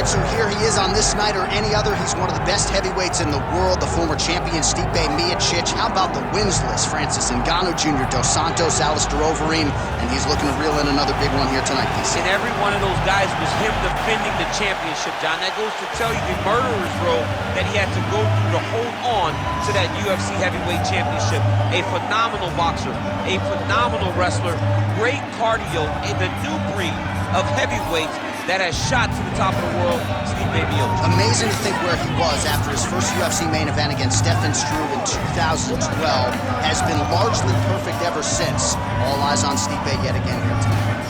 right, so here he is on this night or any other. He's one of the best heavyweights in the world, the former champion Stipe Miocic. How about the wins list? Francis Ngannou Jr., Dos Santos, Alistair Overeem, and he's looking to reel in another big one here tonight, DC. And every one of those guys was him defending the championship, John. That goes to tell you the murderer's row that he had to go through to hold on to that UFC heavyweight championship. A phenomenal boxer, a phenomenal wrestler, great cardio, and the new breed of heavyweights that has shot to the top of the world, Stipe Miocic. Amazing to think where he was after his first UFC main event against Stefan Struve in 2012. Has been largely perfect ever since. All eyes on Stipe yet again here tonight.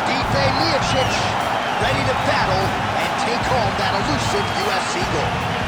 Stipe Miocic ready to battle and take home that elusive UFC gold.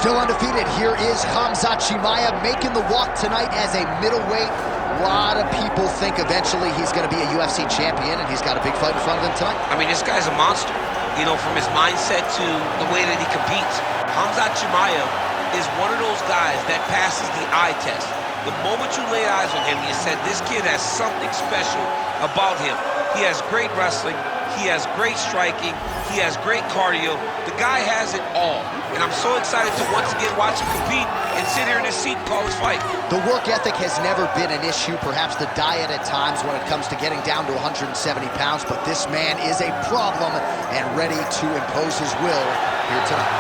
Still undefeated, here is Khamzat Chimaev making the walk tonight as a middleweight. A lot of people think eventually he's going to be a UFC champion, and he's got a big fight in front of him tonight. I mean, this guy's a monster. You know, from his mindset to the way that he competes. Khamzat Chimaev is one of those guys that passes the eye test. The moment you lay eyes on him, you said, this kid has something special about him. He has great wrestling. He has great striking. He has great cardio. The guy has it all. And I'm so excited to once again watch him compete and sit here in his seat and call his fight. The work ethic has never been an issue, perhaps the diet at times when it comes to getting down to 170 pounds, but this man is a problem and ready to impose his will here tonight.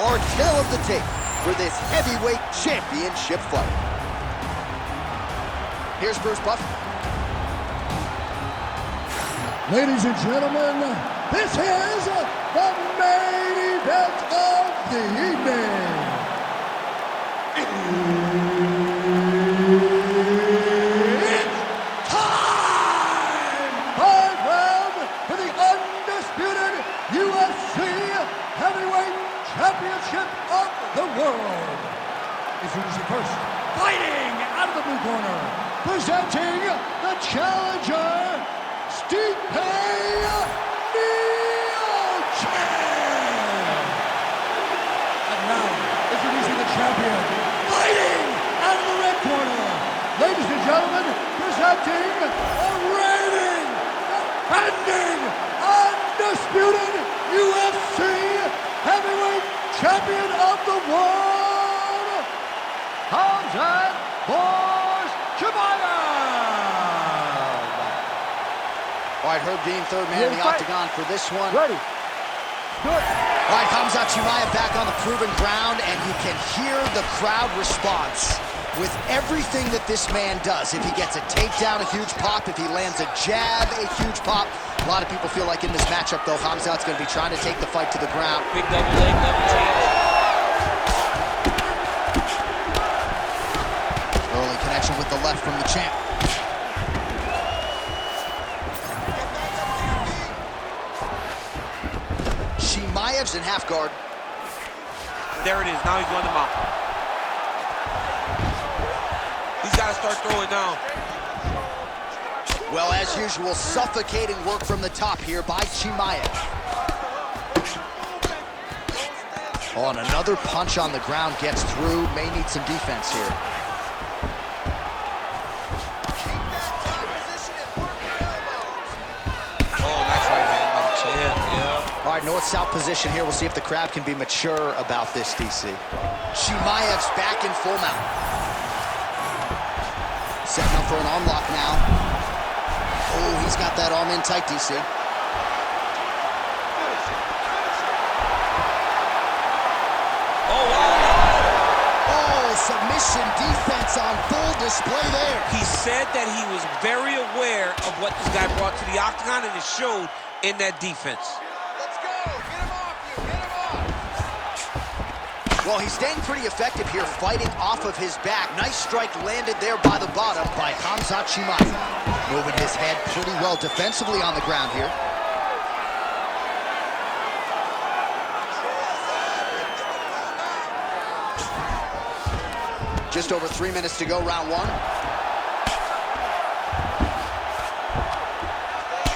Our tale of the tape for this heavyweight championship fight. Here's Bruce Buffer. Ladies and gentlemen, this is the main event of the evening. It's time! 5 rounds for the undisputed UFC heavyweight championship of the world. Introducing first, fighting out of the blue corner, presenting the challenger, Stipe Miocic. And now, introducing the champion, fighting out of the red corner, ladies and gentlemen, presenting the reigning, defending, undisputed UFC heavyweight champion of the world, Khamzat Chimaev. All right, Herb Dean, third man in the octagon for this one. Ready. Good. All right, Khamzat Chimaev back on the proven ground, and you can hear the crowd response with everything that this man does. If he gets a takedown, a huge pop. If he lands a jab, a huge pop. A lot of people feel like in this matchup, though, Khamzat's going to be trying to take the fight to the ground. Big double leg, double jab. Early connection with the left from the champ. Chimaev's in half guard. There it is. Now he's going to mount. He's got to start throwing down. Well, as usual, suffocating work from the top here by Chimaev. Oh, and another punch on the ground gets through. May need some defense here. Oh, nice right hand by the champ, yeah. All right, north-south position here. We'll see if the crowd can be mature about this, DC. Chimaev's back in full mount. Setting up for an arm lock now. Oh, he's got that arm in tight, DC. Oh, wow. Oh, submission defense on full display there. He said that he was very aware of what this guy brought to the octagon, and it showed in that defense. Let's go. Get him off you. Get him off. Well, he's staying pretty effective here, fighting off of his back. Nice strike landed there by the bottom by Khamzat Chimaev. Moving his head pretty well defensively on the ground here. Just over 3 minutes to go, round one.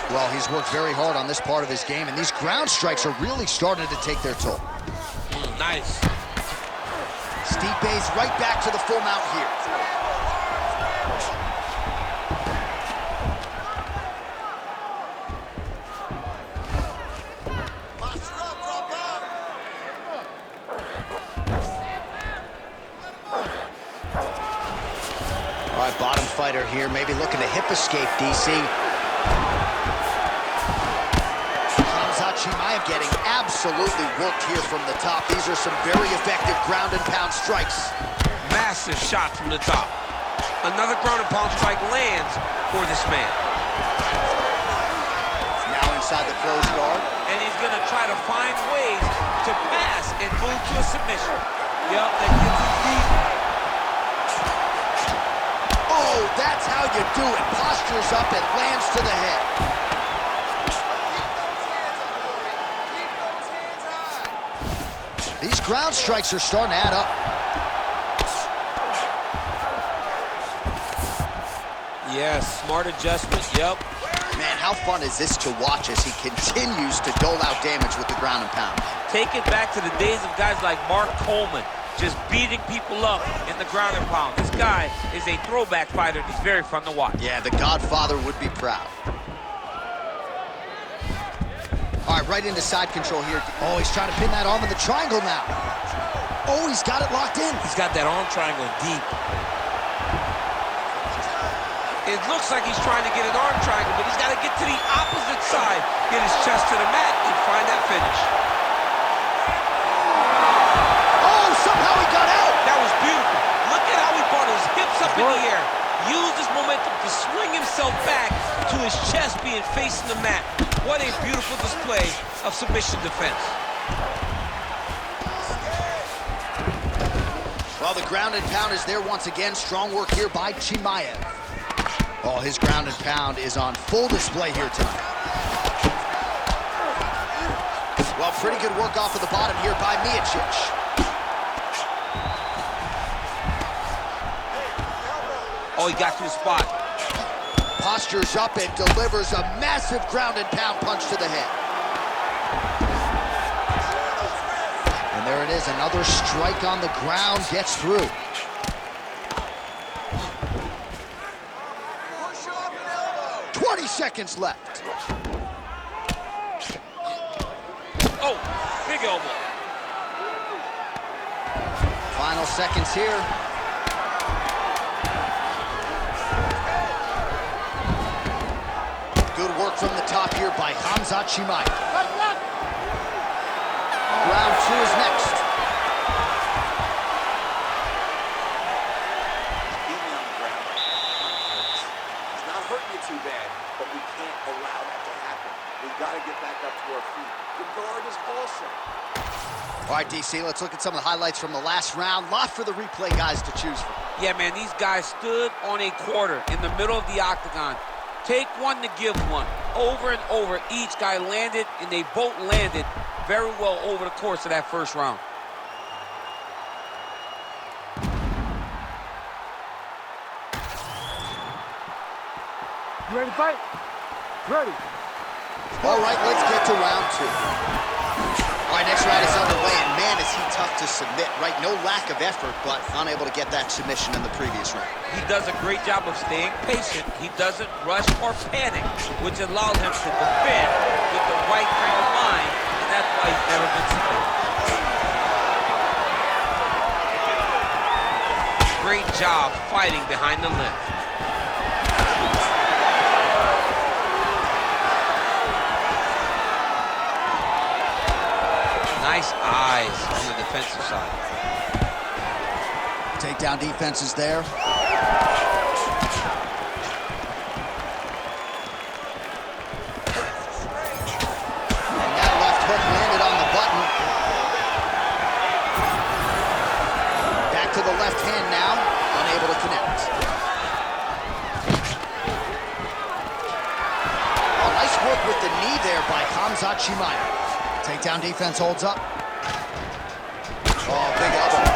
Well, he's worked very hard on this part of his game, and these ground strikes are really starting to take their toll. Nice. Stipe's right back to the full mount here. All right, bottom fighter here, maybe looking to hip escape, DC. Chimaev getting absolutely worked here from the top. These are some very effective ground and pound strikes. Massive shot from the top. Another ground and pound strike lands for this man. Now inside the closed guard. And he's gonna try to find ways to pass and move to a submission. Yep, that gets his feet. Oh, that's how you do it. Postures up and lands to the head. These ground strikes are starting to add up. Yes, smart adjustment, yep. Man, how fun is this to watch as he continues to dole out damage with the ground and pound? Take it back to the days of guys like Mark Coleman, just beating people up in the ground and pound. This guy is a throwback fighter, and he's very fun to watch. Yeah, the Godfather would be proud. All right, right into side control here. Oh, he's trying to pin that arm in the triangle now. Oh, he's got it locked in. He's got that arm triangle deep. It looks like he's trying to get an arm triangle, but he's got to get to the opposite side, get his chest to the mat, and find that finish. Oh, somehow he got out. That was beautiful. Look at how he brought his hips up in the air. Used his momentum to swing himself back to his chest being facing the mat. What a beautiful display of submission defense. Well, the ground and pound is there once again. Strong work here by Chimaev. Oh, his ground and pound is on full display here tonight. Well, pretty good work off of the bottom here by Miocic. Oh, he got to his spot. Postures up and delivers a massive ground and pound punch to the head. And there it is, another strike on the ground, gets through. Seconds left. Oh, big elbow. Final seconds here. Good work from the top here by Khamzat Chimaev. Round two is next. He's not hurting you too bad, but we can't allow that to happen. We've got to get back up to our feet. The guard is awesome. All right, DC, let's look at some of the highlights from the last round. Lot for the replay guys to choose from. Yeah, man, these guys stood on a quarter in the middle of the octagon. Take one to give one. Over and over, each guy landed, and they both landed very well over the course of that first round. You ready to fight? Ready. All right, let's get to round two. All right, next round is underway, and man, is he tough to submit, right? No lack of effort, but unable to get that submission in the previous round. He does a great job of staying patient. He doesn't rush or panic, which allows him to defend with the right frame of mind, and that's why he's never been submitted. Great job fighting behind the limb. Nice eyes on the defensive side. Takedown defense is there. And that left hook landed on the button. Takedown defense holds up. Oh, big elbow.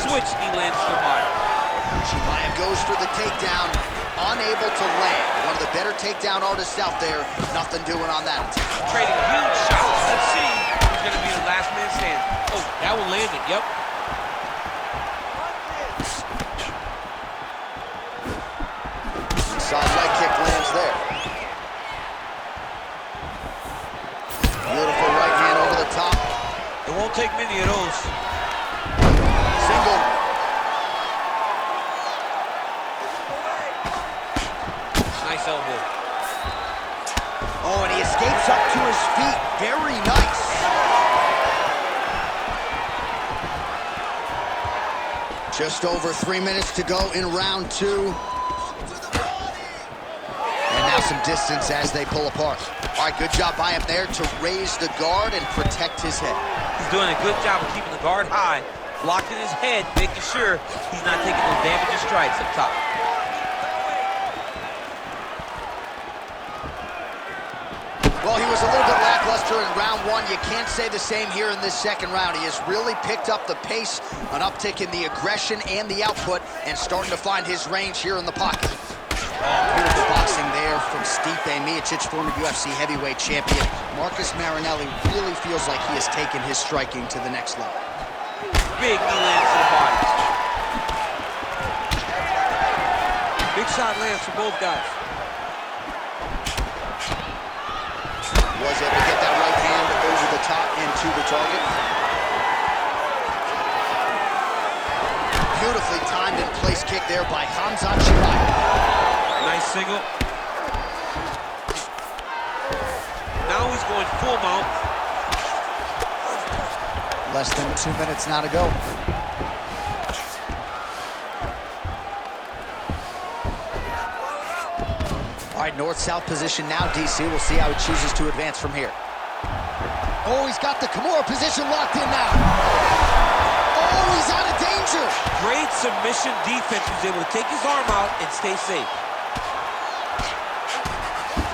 Switch, he lands to the body. Chimaev goes for the takedown, unable to land. One of the better takedown artists out there, nothing doing on that. Trading huge shots. Let's see who's going to be the last man standing. Oh, that one landed, yep. Side leg kick lands there. Beautiful right hand over the top. It won't take many of those. Single. Nice elbow. Oh, and he escapes up to his feet. Very nice. Just over 3 minutes to go in round 2. And now some distance as they pull apart. All right, good job by him there to raise the guard and protect his head. He's doing a good job of keeping the guard high, blocking his head, making sure he's not taking those damaging strikes up top. Well, he was a little bit lackluster in round 1. You can't say the same here in this second round. He has really picked up the pace, an uptick in the aggression and the output, and starting to find his range here in the pocket. Beautiful boxing there from Stipe Miocic, former UFC heavyweight champion. Marcus Marinelli really feels like he has taken his striking to the next level. Big knee lands to the body. Big shot lands for both guys. Was able to get that right hand over the top and to the target. Beautifully timed and placed kick there by Khamzat. Nice single. Now he's going full mount. Less than 2 minutes now to go. All right, north-south position now, DC. We'll see how he chooses to advance from here. Oh, he's got the Kimura position locked in now. Oh, he's out of danger. Great submission defense. He was able to take his arm out and stay safe.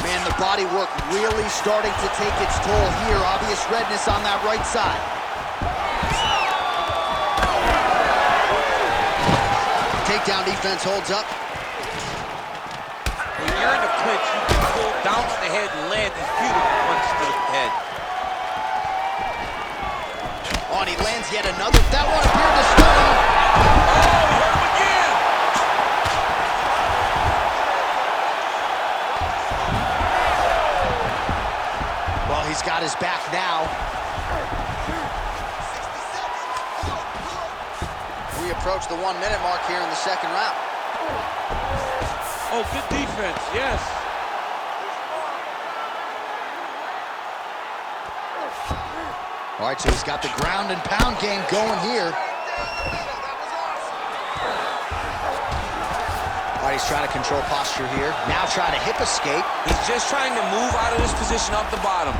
Man, the body work really starting to take its toll here. Obvious redness on that right side. Takedown defense holds up. When you're in the clinch, you can pull down to the head and land these beautiful punches to the head. Oh, and he lands yet another. That one appeared to stun him. Oh, he hurt him again! Well, he's got his back now. We approach the 1 minute mark here in the second round. Oh, good defense, yes. All right, so he's got the ground and pound game going here. All right, he's trying to control posture here. Now trying to hip escape. He's just trying to move out of this position off the bottom.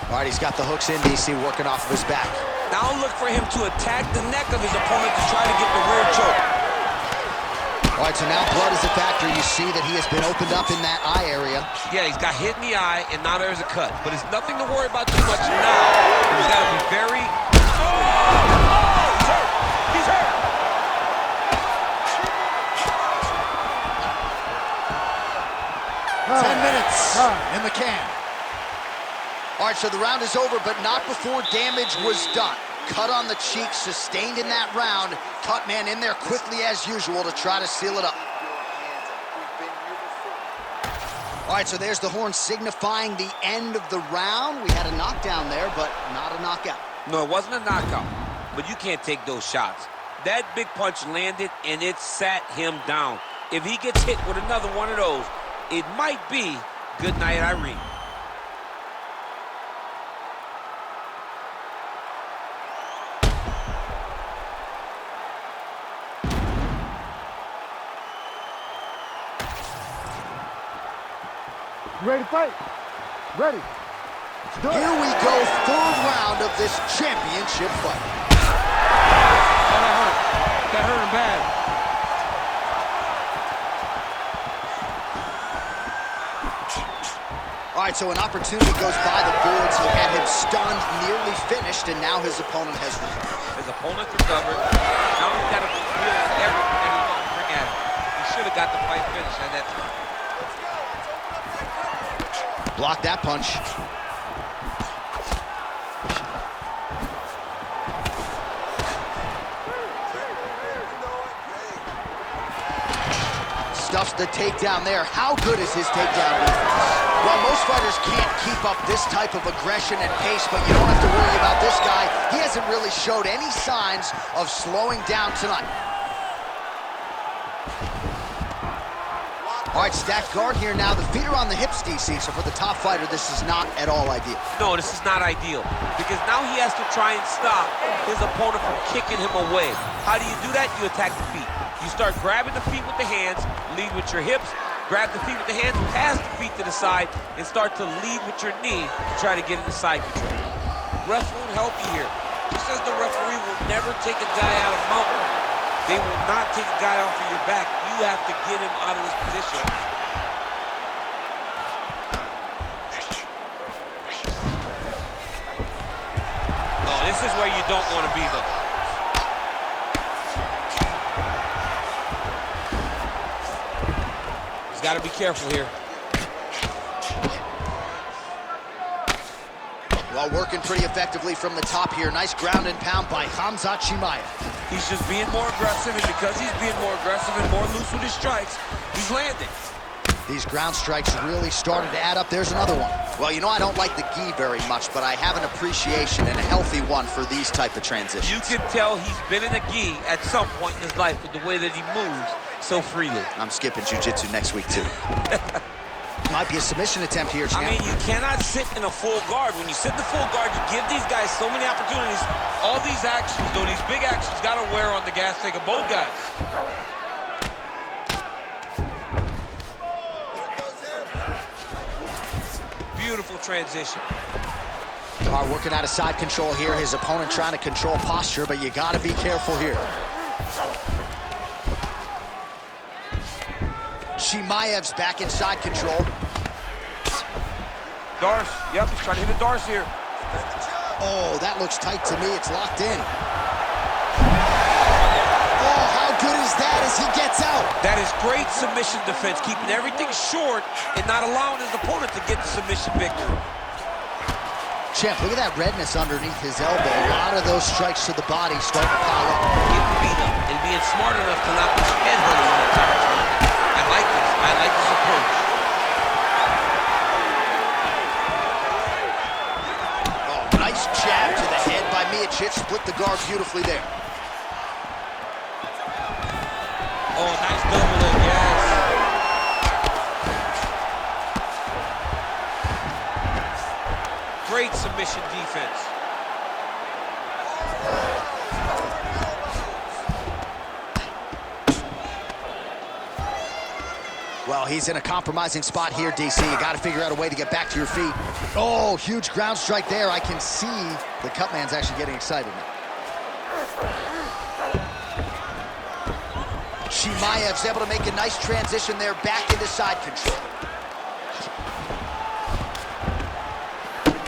All right, he's got the hooks in, DC, working off of his back. Now look for him to attack the neck of his opponent to try to get the rear choke. All right, so now blood is a factor. You see that he has been opened up in that eye area. Yeah, he's got hit in the eye, and now there's a cut. But it's nothing to worry about too much now. He's got to be very... Oh! He's hurt! He's hurt! Oh. 10 minutes in the can. All right, so the round is over, but not before damage was done. Cut on the cheek, sustained in that round. Cut man in there quickly as usual to try to seal it up. All right, so there's the horn signifying the end of the round. We had a knockdown there, but not a knockout. No, it wasn't a knockout, but you can't take those shots. That big punch landed, and it sat him down. If he gets hit with another one of those, it might be good night, Irene. You ready to fight? Ready. Let's do it. Here we go, third round of this championship fight. Oh, that hurt. That hurt him bad. All right, so an opportunity goes by the boards. He had him stunned, nearly finished, and now his opponent has recovered. His opponent recovered. Now he's got to deal with everything that he's going to bring at him. He should have got the fight finished at that time. Block that punch. Stuffs the takedown there. How good is his takedown defense? Well, most fighters can't keep up this type of aggression and pace, but you don't have to worry about this guy. He hasn't really showed any signs of slowing down tonight. All right, stacked guard here now. The feet are on the hips, DC, so for the top fighter, this is not at all ideal. No, this is not ideal, because now he has to try and stop his opponent from kicking him away. How do you do that? You attack the feet. You start grabbing the feet with the hands, lead with your hips, grab the feet with the hands, pass the feet to the side, and start to lead with your knee to try to get into side control. Ref won't help you here. Just as the referee will never take a guy out of mountain, they will not take a guy off of your back. You have to get him out of this position. Oh, this is where you don't want to be, though. Got to be careful here. Well, working pretty effectively from the top here. Nice ground and pound by Khamzat Chimaev. He's just being more aggressive, and because he's being more aggressive and more loose with his strikes, he's landing. These ground strikes really started to add up. There's another one. Well, you know, I don't like the gi very much, but I have an appreciation and a healthy one for these type of transitions. You can tell he's been in a gi at some point in his life with the way that he moves so freely. I'm skipping jiu-jitsu next week, too. Might be a submission attempt here, champ. I mean, you cannot sit in a full guard. When you sit in the full guard, you give these guys so many opportunities. All these actions, though, these big actions, got to wear on the gas tank of both guys. Beautiful transition. All right, working out of side control here. His opponent trying to control posture, but you got to be careful here. Chimaev's back in side control. Darce, yep, he's trying to hit a Darce here. Oh, that looks tight to me. It's locked in. Oh, how good is that as he gets out? That is great submission defense, keeping everything short and not allowing his opponent to get the submission victory. Champ, look at that redness underneath his elbow. A lot of those strikes to the body starting to pile up. Getting beat up and being smart enough to not push head hunting when it's time. I like this. I like this approach. Oh, nice jab to the head by Miocic. Split the guard beautifully there. Oh, nice double leg, yes. Great submission defense. Well, he's in a compromising spot here, DC. You got to figure out a way to get back to your feet. Oh, huge ground strike there. I can see the cut man's actually getting excited now. Chimaev's able to make a nice transition there back into side control.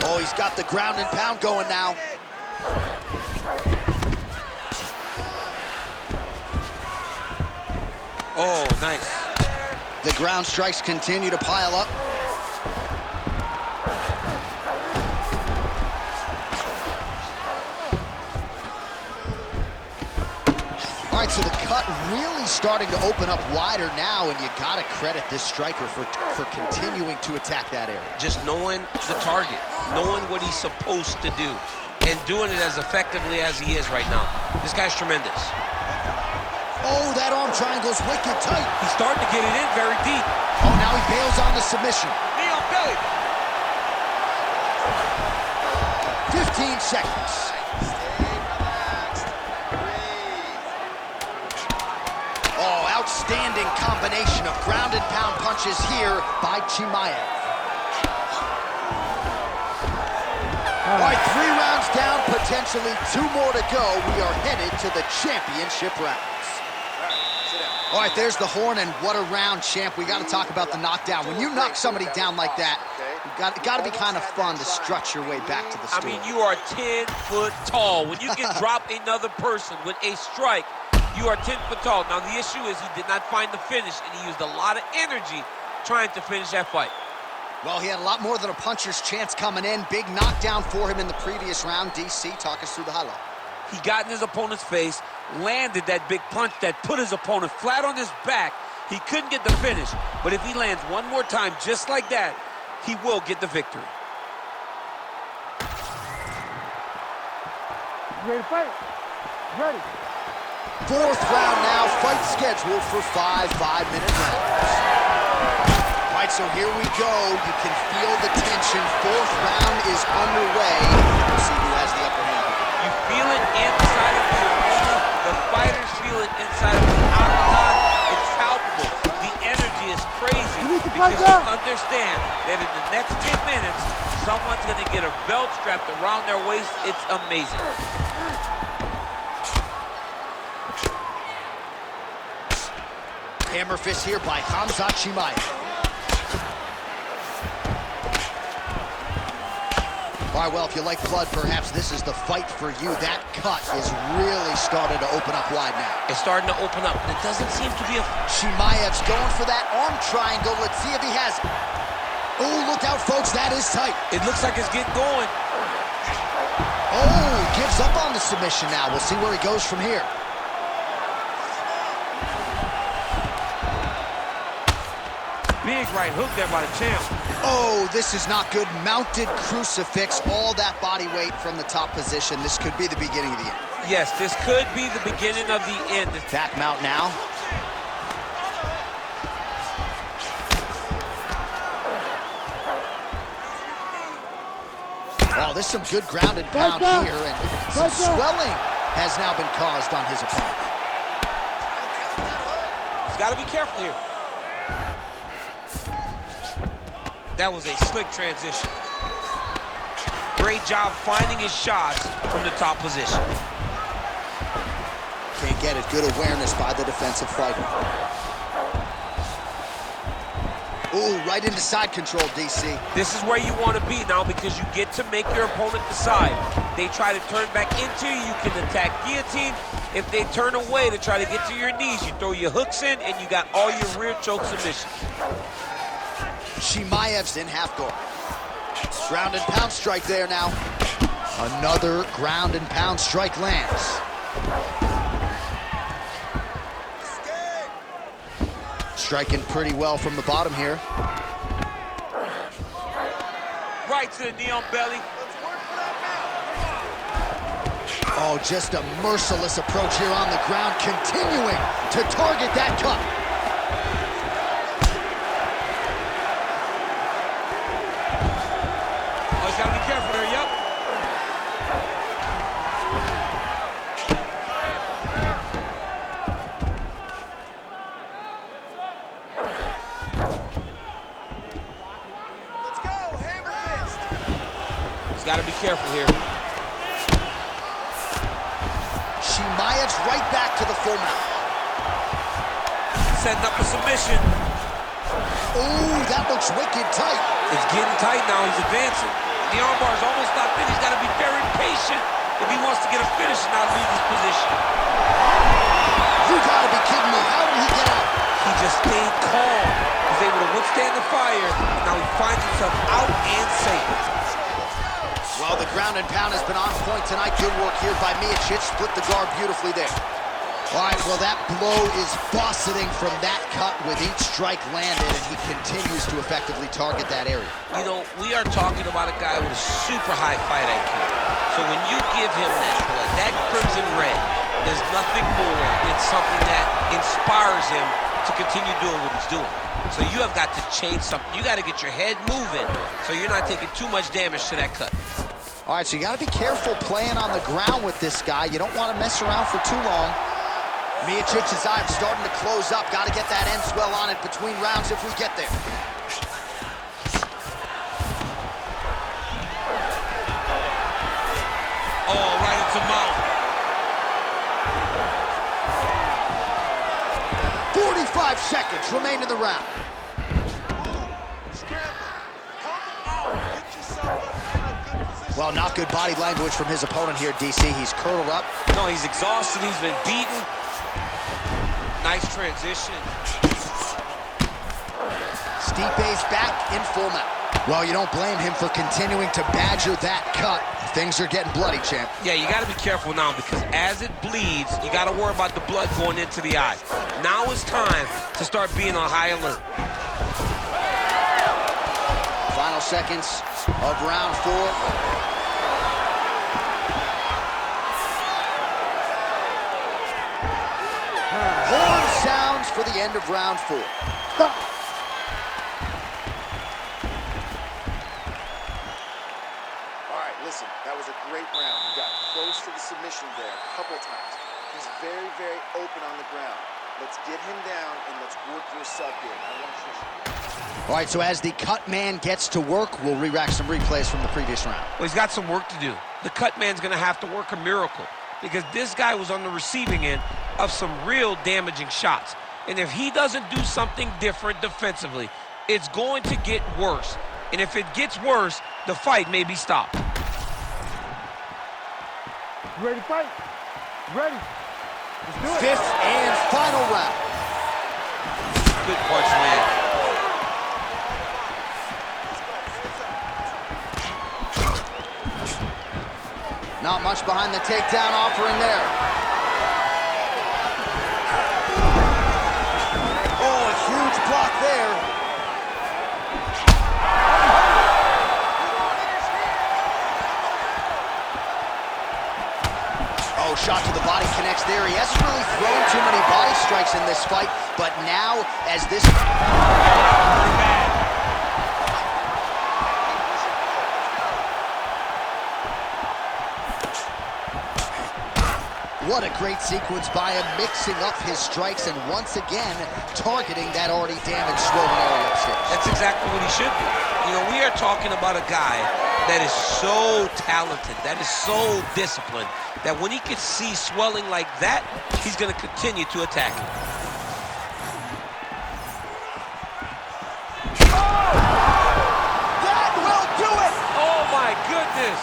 Oh, he's got the ground and pound going now. Oh, nice. The ground strikes continue to pile up. All right, so the cut really starting to open up wider now, and you got to credit this striker for continuing to attack that area. Just knowing the target, knowing what he's supposed to do, and doing it as effectively as he is right now. This guy's tremendous. Oh, that arm triangle's wicked tight. He's starting to get it in very deep. Oh, now he bails on the submission. Knee on belly. 15 seconds. Oh, outstanding combination of ground and pound punches here by Chimaev. All right, 3 rounds down, potentially 2 more to go. We are headed to the championship rounds. All right, there's the horn, and what a round, champ. We got to talk about the knockdown. When you knock somebody down like that, Got to be kind of fun to strut your way back to the store. I mean, you are 10 foot tall. When you can drop another person with a strike, you are 10 foot tall. Now, the issue is he did not find the finish, and he used a lot of energy trying to finish that fight. Well, he had a lot more than a puncher's chance coming in. Big knockdown for him in the previous round. DC, talk us through the highlight. He got in his opponent's face, landed that big punch that put his opponent flat on his back. He couldn't get the finish, but if he lands one more time just like that, he will get the victory. Ready to fight? Ready. Fourth round now, fight scheduled for 5 5-minute rounds. All right, so here we go. You can feel the tension. Fourth round is underway. We'll see who has the upper hand. You feel it inside of the arena. The fighters feel it inside of the octagon. It's palpable. The energy is crazy because you understand that in the next 10 minutes, someone's going to get a belt strapped around their waist. It's amazing. Hammer fist here by Khamzat Chimaev. All right, well, if you like blood, perhaps this is the fight for you. That cut is really starting to open up wide now. It's starting to open up, and it doesn't seem to be a... Chimaev's going for that arm triangle. Let's see if he has it. Oh, look out, folks. That is tight. It looks like it's getting going. Oh, gives up on the submission now. We'll see where he goes from here. Big right hook there by the champ. Oh, this is not good. Mounted crucifix, all that body weight from the top position. This could be the beginning of the end. Yes, this could be the beginning of the end. Back mount now. Oh, there's some good ground and pound here, and some swelling has now been caused on his opponent. He's got to be careful here. That was a slick transition. Great job finding his shots from the top position. Can't get it. Good awareness by the defensive fighter. Ooh, right into side control, DC. This is where you want to be now because you get to make your opponent decide. They try to turn back into you, you can attack guillotine. If they turn away to try to get to your knees, you throw your hooks in and you got all your rear choke submissions. Chimaev's in half guard. Ground and pound strike there now. Another ground and pound strike lands. Striking pretty well from the bottom here. Right to the knee on belly. Oh, just a merciless approach here on the ground, continuing to target that cut. Gotta be careful there, yep. Let's go, hammer fist. He's gotta be careful here. Chimaev's right back to the full mount. Setting up a submission. Oh, that looks wicked tight. It's getting tight now, he's advancing. The armbar is almost locked in. He's got to be very patient if he wants to get a finish and not lose his position. You gotta be kidding me. How did he get out? He just stayed calm. He's able to withstand the fire. Now he finds himself out and safe. Well, the ground and pound has been on point tonight. Good work here by Miocic. Split the guard beautifully there. All right, well, that blow is buffeting from that cut with each strike landed, and he continues to effectively target that area. You know, we are talking about a guy with a super high fight IQ. So when you give him that blood, that crimson red, there's nothing more than something that inspires him to continue doing what he's doing. So you have got to change something. You got to get your head moving so you're not taking too much damage to that cut. All right, so you got to be careful playing on the ground with this guy. You don't want to mess around for too long. Miocic's eye starting to close up. Got to get that end swell on it between rounds if we get there. Oh, right into mouth. 45 seconds remain in the round. Well, not good body language from his opponent here, DC. He's curled up. No, he's exhausted. He's been beaten. Nice transition. Stipe's back in full mount. Well, you don't blame him for continuing to badger that cut. Things are getting bloody, champ. Yeah, you got to be careful now because as it bleeds, you got to worry about the blood going into the eye. Now it's time to start being on high alert. Final seconds of round 4. Horn sounds for the end of round 4. Stop. Listen, that was a great round. You got close to the submission there a couple times. He's very, very open on the ground. Let's get him down and let's work your sub here. All right, so as the cut man gets to work, we'll re-rack some replays from the previous round. Well, he's got some work to do. The cut man's going to have to work a miracle because this guy was on the receiving end of some real damaging shots. And if he doesn't do something different defensively, it's going to get worse. And if it gets worse, the fight may be stopped. You ready to fight? Ready. Let's do it. 5th and final round. Good punch, man. Not much behind the takedown offering there. Oh, a huge block there. Oh, shot to the body connects there. He hasn't really thrown too many body strikes in this fight, but now as this... What a great sequence by him, mixing up his strikes and once again targeting that already damaged swollen area upstairs. That's exactly what he should do. You know, we are talking about a guy that is so talented, that is so disciplined, that when he can see swelling like that, he's going to continue to attack it. Oh! That will do it! Oh, my goodness!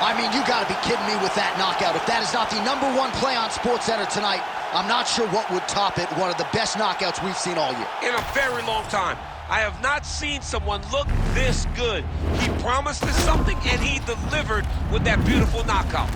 I mean, you got to be kidding me with that knockout. If that is not the #1 play on SportsCenter tonight, I'm not sure what would top it. One of the best knockouts we've seen all year. In a very long time. I have not seen someone look this good. He promised us something, and he delivered with that beautiful knockout.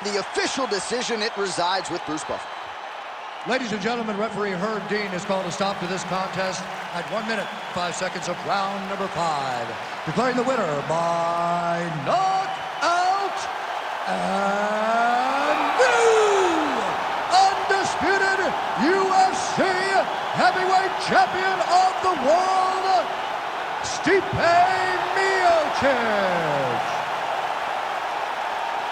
The official decision, it resides with Bruce Buffer. Ladies and gentlemen, referee Herb Dean has called a stop to this contest at 1 minute, 5 seconds of round number 5. Declaring the winner by knockout and new undisputed UFC heavyweight champion of the world, Stipe Miocic.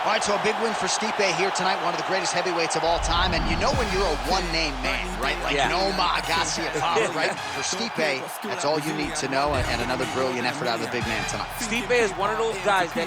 All right, so a big win for Stipe here tonight, one of the greatest heavyweights of all time. And you know when you're a one-name man, right? Like Noma, Agassi, right? For Stipe, that's all you need to know, and another brilliant effort out of the big man tonight. Stipe is one of those guys that